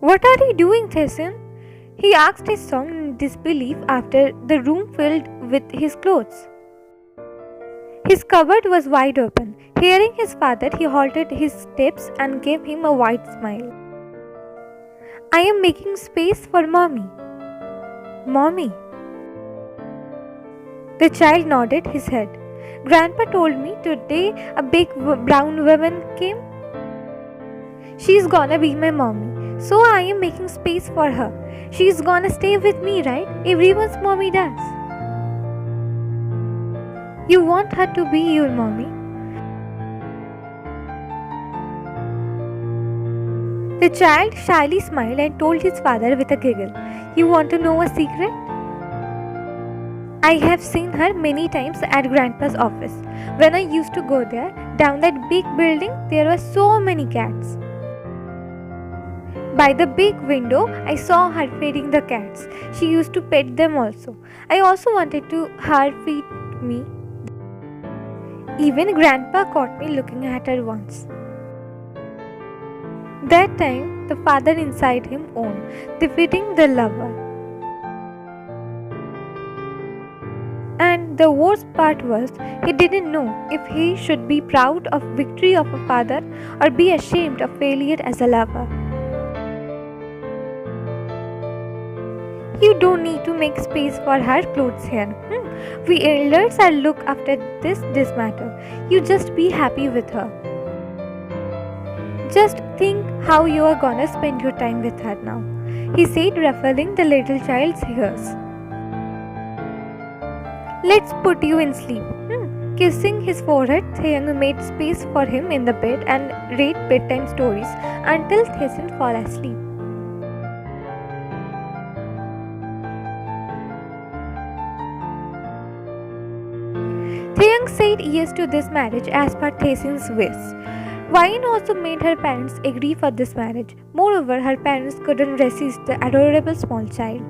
"What are you doing, Taehyung?" he asked his son in disbelief after the room filled with his clothes. His cupboard was wide open. Hearing his father, he halted his steps and gave him a wide smile. "I am making space for Mommy." "Mommy?" The child nodded his head. "Grandpa told me today a big brown woman came. She's gonna be my mommy, so I am making space for her. She's gonna stay with me, right? Everyone's mommy does." "You want her to be your mommy?" The child shyly smiled and told his father with a giggle, "You want to know a secret? I have seen her many times at Grandpa's office. When I used to go there, down that big building, there were so many cats. By the big window, I saw her feeding the cats. She used to pet them also. I also wanted to her feed me. Even Grandpa caught me looking at her once." That time, the father inside him owned, defeating the lover. And the worst part was, he didn't know if he should be proud of victory of a father or be ashamed of failure as a lover. "You don't need to make space for her clothes here. We elders are look after this matter. You just be happy with her. Just think how you are gonna spend your time with her now," he said, ruffling the little child's hairs. "Let's put you in sleep." Kissing his forehead, Taehyung made space for him in the bed and read bedtime stories until Taehyung fell asleep. Taehyung said yes to this marriage as per Taehyung's wish. Wine also made her parents agree for this marriage. Moreover, her parents couldn't resist the adorable small child.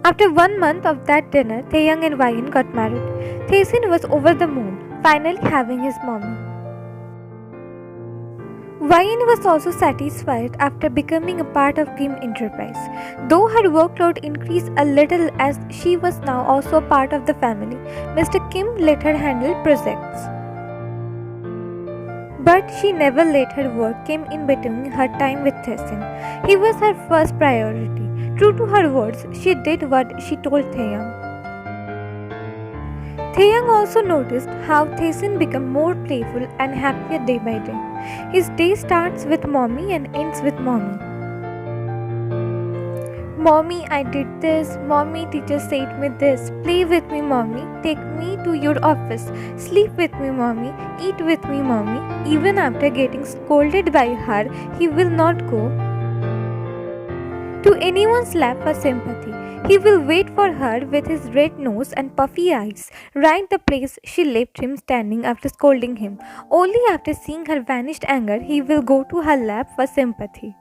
After 1 month of that dinner, Taehyung and Wine got married. Taehyung was over the moon, finally having his mommy. Wine was also satisfied after becoming a part of Kim Enterprise, though her workload increased a little as she was now also a part of the family. Mr. Kim let her handle projects. But she never let her work come in between her time with Taehyung. He was her first priority. True to her words, she did what she told Taehyung. Taehyung also noticed how Taehyung became more playful and happier day by day. His day starts with Mommy and ends with Mommy. "Mommy, I did this. Mommy, teacher said me this. Play with me, Mommy. Take me to your office. Sleep with me, Mommy. Eat with me, Mommy." Even after getting scolded by her, he will not go to anyone's lap for sympathy. He will wait for her with his red nose and puffy eyes, right the place she left him standing after scolding him. Only after seeing her vanished anger, he will go to her lap for sympathy.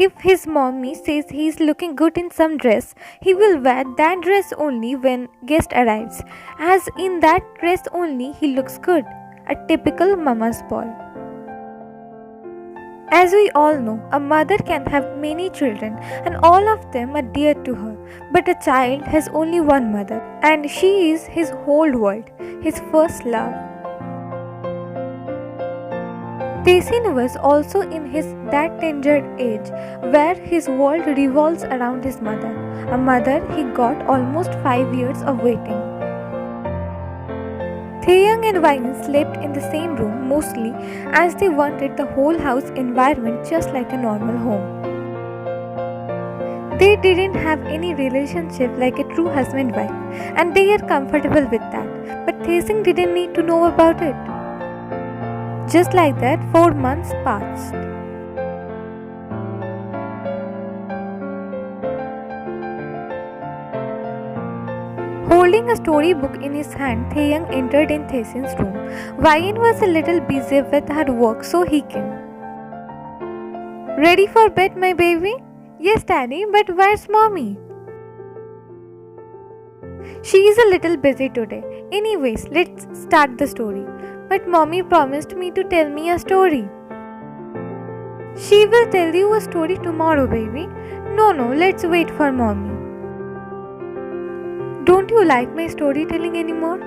If his mommy says he is looking good in some dress, he will wear that dress only when guest arrives, as in that dress only he looks good. A typical mama's boy. As we all know, a mother can have many children and all of them are dear to her, but a child has only one mother and she is his whole world, his first love. Taehyung was also in that tender age where his world revolves around his mother, a mother he got almost 5 years of waiting. Taehyung and Wine slept in the same room mostly as they wanted the whole house environment just like a normal home. They didn't have any relationship like a true husband-wife and they are comfortable with that, but Taehyung didn't need to know about it. Just like that, 4 months passed. Holding a storybook in his hand, Taehyung entered in Taehyung's room. Wine was a little busy with her work, so he came. "Ready for bed, my baby?" "Yes, Daddy, but where's Mommy?" "She is a little busy today. Anyways, let's start the story." "But Mommy promised me to tell me a story." She will tell you a story tomorrow, baby. No, let's wait for mommy. Don't you like my storytelling anymore?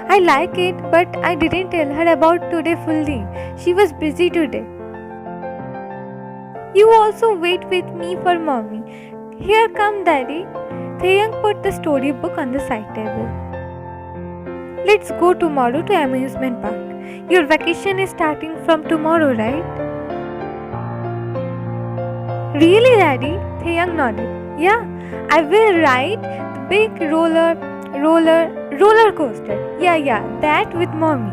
I like it, but I didn't tell her about today fully. She was busy today. You also wait with me for mommy. Here come daddy. Taehyung put the storybook on the side table. Let's go tomorrow to amusement park. Your vacation is starting from tomorrow, right? Really, daddy? Taehyung nodded. Yeah, I will ride the big roller coaster. Yeah, that with mommy.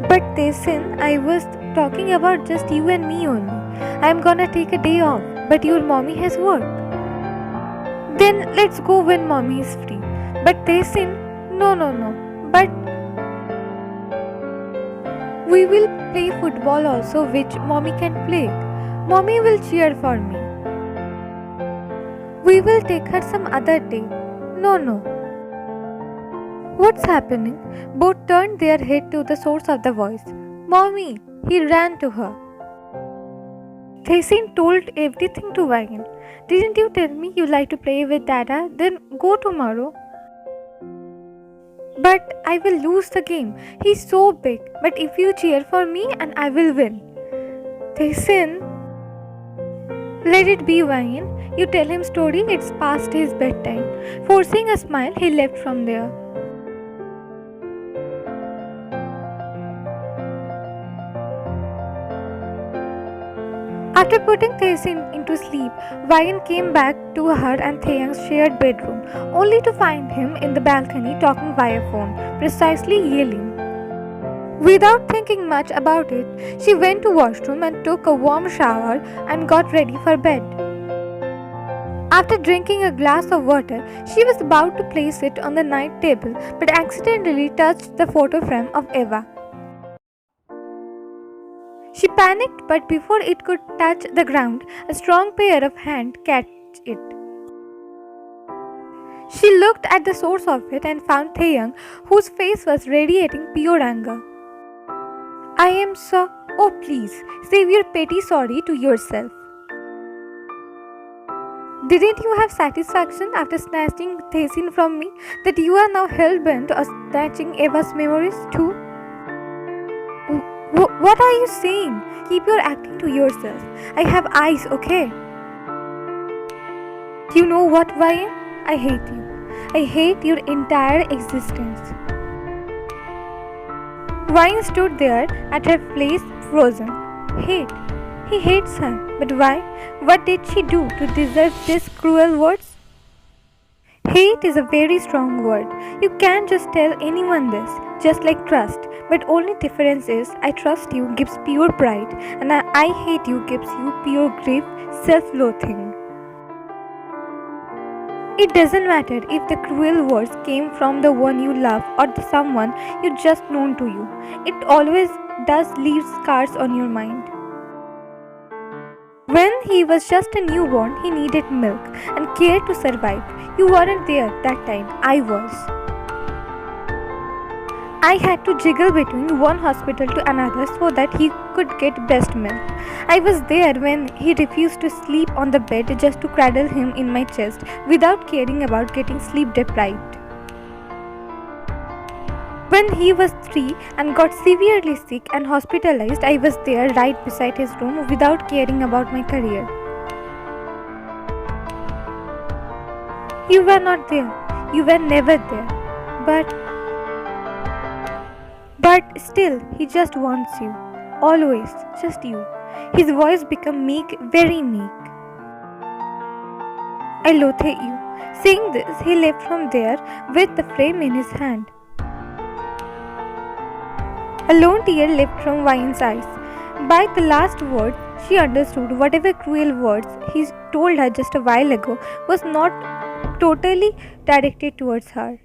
But Taesin, I was talking about just you and me only. I'm gonna take a day off, but your mommy has work. Then let's go when mommy is free. But Taesin, no. But we will play football also, which mommy can play. Mommy will cheer for me. We will take her some other day. No. What's happening? Both turned their head to the source of the voice. Mommy! He ran to her. Taesin told everything to Wayan. Didn't you tell me you like to play with Dada? Then go tomorrow. But I will lose the game. He's so big. But if you cheer for me and I will win. Taesin, let it be, Wayan. You tell him story, it's past his bedtime. Forcing a smile, he left from there. After putting Taesin into sleep, Wayan came back to her and Taehyung's shared bedroom, only to find him in the balcony talking via phone, precisely yelling. Without thinking much about it, she went to washroom and took a warm shower and got ready for bed. After drinking a glass of water, she was about to place it on the night table but accidentally touched the photo frame of Eva. She panicked, but before it could touch the ground, a strong pair of hands catch it. She looked at the source of it and found Taehyung, whose face was radiating pure anger. I am so... Oh please, save your petty sorry to yourself. Didn't you have satisfaction after snatching Taesin from me that you are now hell-bent on snatching Eva's memories too? What are you saying? Keep your acting to yourself. I have eyes, okay? You know what, Wayan? I hate you. I hate your entire existence. Wayan stood there at her place frozen. Hate. He hates her. But why? What did she do to deserve these cruel words? Hate is a very strong word. You can't just tell anyone this, just like trust. But only difference is, I trust you gives pure pride, and I hate you gives you pure grief, self-loathing. It doesn't matter if the cruel words came from the one you love or the someone you just known to you. It always does leave scars on your mind. When he was just a newborn, he needed milk and care to survive. You weren't there that time. I was. I had to jiggle between one hospital to another so that he could get breast milk. I was there when he refused to sleep on the bed just to cradle him in my chest without caring about getting sleep deprived. When he was 3 and got severely sick and hospitalized, I was there right beside his room without caring about my career. You were not there. You were never there. But still, he just wants you. Always, just you. His voice became meek, very meek. I loathe you. Saying this, he left from there with the frame in his hand. A lone tear left from Wayan's eyes. By the last word, she understood whatever cruel words he told her just a while ago was not totally directed towards her.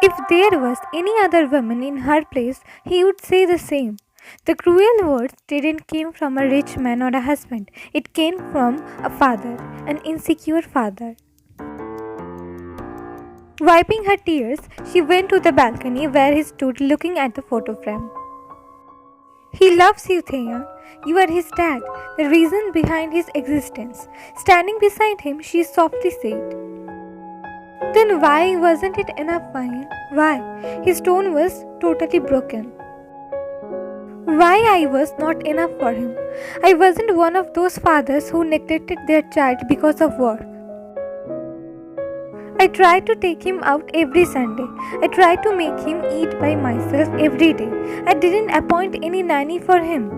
If there was any other woman in her place, he would say the same. The cruel words didn't come from a rich man or a husband. It came from a father, an insecure father. Wiping her tears, she went to the balcony where he stood looking at the photo frame. He loves you, Taehyung. You are his dad, the reason behind his existence. Standing beside him, she softly said. Then why wasn't it enough, Ryan? Why? His tone was totally broken. Why I was not enough for him. I wasn't one of those fathers who neglected their child because of work. I tried to take him out every Sunday. I tried to make him eat by myself every day. I didn't appoint any nanny for him.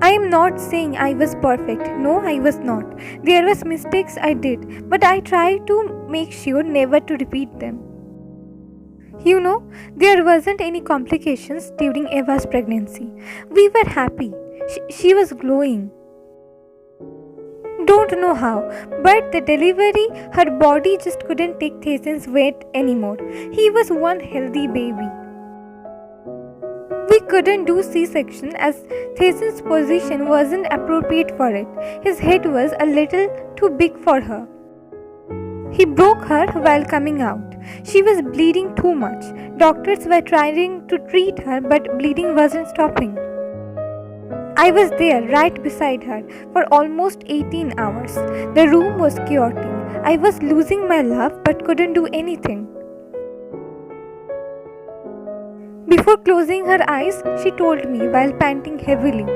I am not saying I was perfect. No, I was not. There was mistakes I did, but I tried to make sure never to repeat them. You know, there wasn't any complications during Eva's pregnancy. We were happy. She was glowing. Don't know how, but the delivery, her body just couldn't take Taehyung's weight anymore. He was one healthy baby. We couldn't do C-section as Taehyung's position wasn't appropriate for it. His head was a little too big for her. He broke her while coming out. She was bleeding too much. Doctors were trying to treat her, but bleeding wasn't stopping. I was there right beside her for almost 18 hours. The room was chaotic. I was losing my love but couldn't do anything. Before closing her eyes, she told me while panting heavily,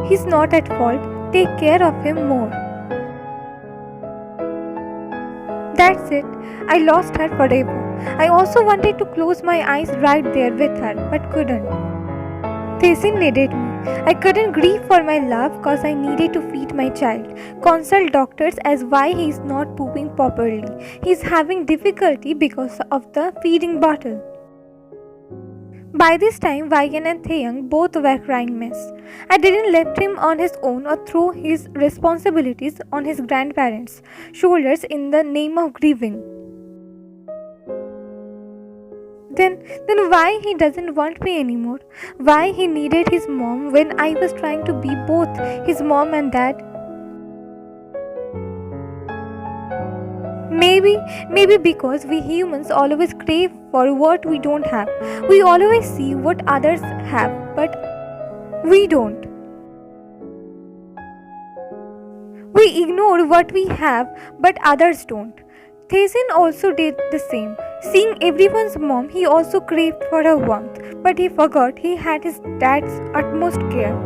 "He's not at fault. Take care of him more." That's it. I lost her forever. I also wanted to close my eyes right there with her, but couldn't. Taehyung needed me. I couldn't grieve for my love cause I needed to feed my child. Consult doctors as why he's not pooping properly. He's having difficulty because of the feeding bottle. By this time, Ryan and Taehyung both were crying mess. I didn't let him on his own or throw his responsibilities on his grandparents' shoulders in the name of grieving. Then why he doesn't want me anymore? Why he needed his mom when I was trying to be both his mom and dad? Maybe because we humans always crave for what we don't have. We always see what others have, but we don't. We ignore what we have, but others don't. Taehyung also did the same. Seeing everyone's mom, he also craved for her warmth, but he forgot he had his dad's utmost care.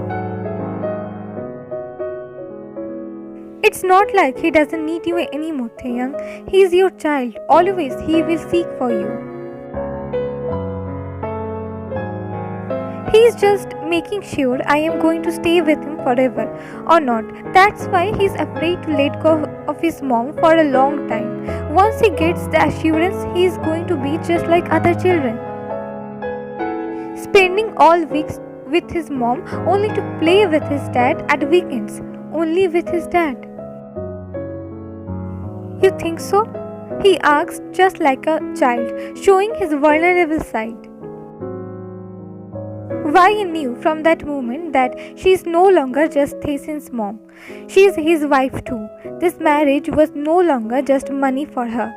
It's not like he doesn't need you anymore, Taehyung. He's your child. Always he will seek for you. He's just making sure I am going to stay with him forever or not. That's why he's afraid to let go of his mom for a long time. Once he gets the assurance, he is going to be just like other children. Spending all weeks with his mom only to play with his dad at weekends. Only with his dad. You think so? He asked just like a child, showing his vulnerable side. Ryan knew from that moment that she is no longer just Taehyung's mom. She is his wife too. This marriage was no longer just money for her.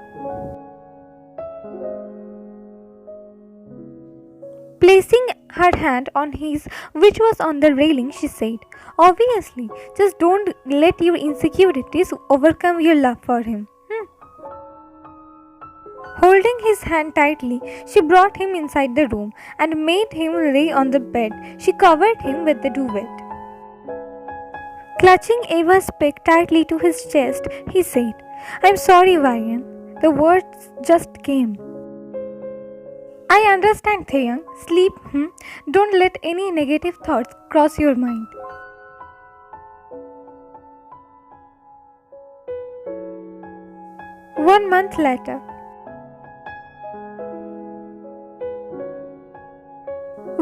Placing her hand on his, which was on the railing, she said, "Obviously, just don't let your insecurities overcome your love for him." Holding his hand tightly, she brought him inside the room and made him lay on the bed. She covered him with the duvet. Clutching Eva's peck tightly to his chest, he said, "I'm sorry, Ryan." The words just came. "I understand, Taehyung. Sleep, Don't let any negative thoughts cross your mind." One month later,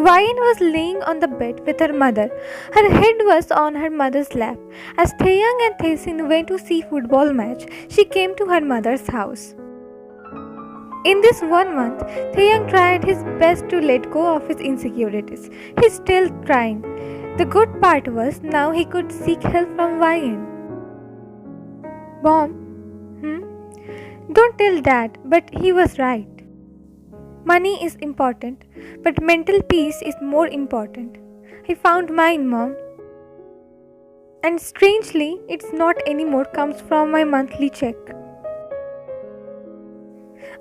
Ryan was laying on the bed with her mother. Her head was on her mother's lap. As Taehyung and Taehyung went to see football match, she came to her mother's house. In this 1 month, Taehyung tried his best to let go of his insecurities. He's still trying. The good part was now he could seek help from Ryan. "Mom, Don't tell Dad, but he was right. Money is important, but mental peace is more important. I found mine, Mom. And strangely, it's not anymore comes from my monthly check.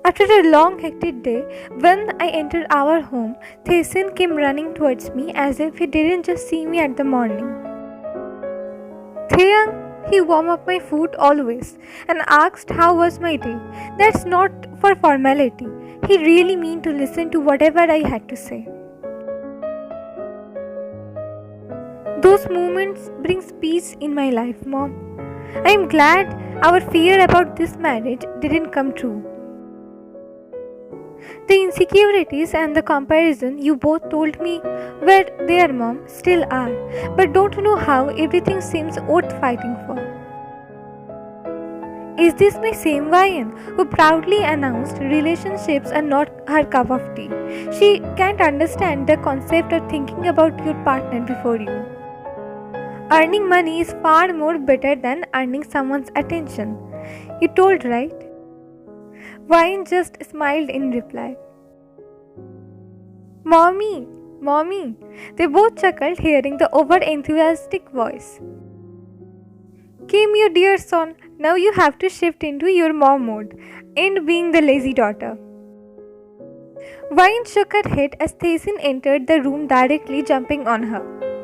After a long hectic day, when I entered our home, Taehyung came running towards me as if he didn't just see me at the morning. Taehyung, he warmed up my food always and asked how was my day. That's not for formality. He really meant to listen to whatever I had to say. Those moments brings peace in my life, Mom. I am glad our fear about this marriage didn't come true. The insecurities and the comparison you both told me were there, Mom, still are, but don't know how everything seems worth fighting for. Is this my same Vian who proudly announced relationships are not her cup of tea? She can't understand the concept of thinking about your partner before you. Earning money is far more better than earning someone's attention. You told, right? Vian just smiled in reply. Mommy, Mommy, they both chuckled hearing the over-enthusiastic voice. Kim, you dear son, now you have to shift into your mom mode and being the lazy daughter. Vian shook her head as Taehyung entered the room directly jumping on her.